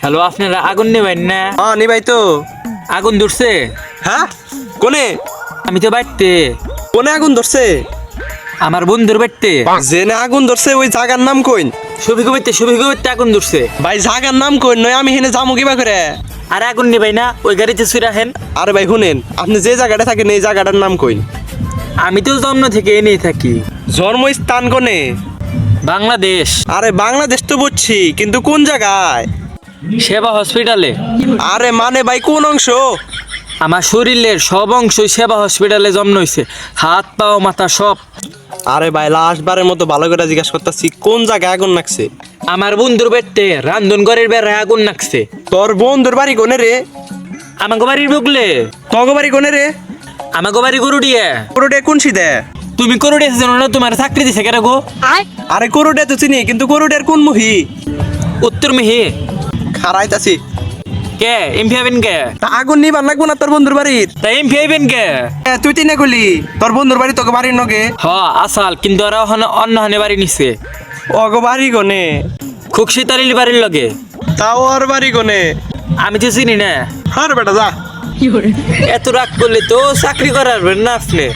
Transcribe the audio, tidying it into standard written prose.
Hello, আপনারা আগুন নেবেন না? হ্যাঁ নি ভাই তো। আগুন ধরছে? হ্যাঁ কোনে? আমি তো বাড়তে, কোনে আগুন ধরছে? আমার বন্ধুর বাড়তে। জেনে আগুন ধরছে ওই জায়গার নাম কইন। সবিকে বাড়তে আগুন ধরছে। ভাই জায়গার নাম কইন নয় আমি হেনে যামু কিবা করে। আর আগুন নেবেন না, ওই গাড়িতে শুয়ে রাখেন। আরে ভাই শুনেন, আপনি যে জায়গাটা থাকেন এই জায়গাটার নাম কইন। আমি তো জন্ম থেকে এনেই থাকি। জন্মস্থান কোনে? বাংলাদেশ। আরে বাংলাদেশ তো বুঝছি, কিন্তু কোন জায়গায়? সেবা হসপিটালে। আরে মানে ভাই কোন অংশ? আমার শরীরের সব অংশই সেবা হসপিটালে জন্ম হয়েছে, হাত পাও মাথা সব। আরে ভাই লাস্টবারের মতো ভালো করে জিজ্ঞাসা করতেছি, কোন জায়গায় আগুন লাগছে? আমার বন্ধুর বাড়তে রান্ধনঘরের বেড়ায় আগুন লাগছে। তোর বন্ধুর বাড়ি কোনে রে? আমাকে বাড়ির বুকলে। তগ বাড়ি কোনে রে? আমাকে বাড়ি গরুডিয়া। করুডে কোন সিদে? তুমি গরুডিয়া জানো না? তোমার চাকরি দিছে কেন গো? আরে করুডে তো চিনি, কিন্তু করুডের কোন মুহি? উত্তর মেহে। খারাইতাছি। কে এমপি হবেন কে? তা আগুন নিবার লাগবো না তোর বন্ধুর বাড়ির? তা এমপি হবেন কে? তুই তিনে গলি তোর বন্ধুর বাড়ি তোকে বাড়ির নগে? হ আসাল, কিন্তু ওরা অন্য হানে বাড়ি নিছে। অগো বাড়ি কোনে? খুকশি তারিল বাড়ির লগে। তাও ওর বাড়ি কোনে? আমি তো চিনি না। আর বেটা যা। এত রাগ করলে তো চাকরি করার না আপনি।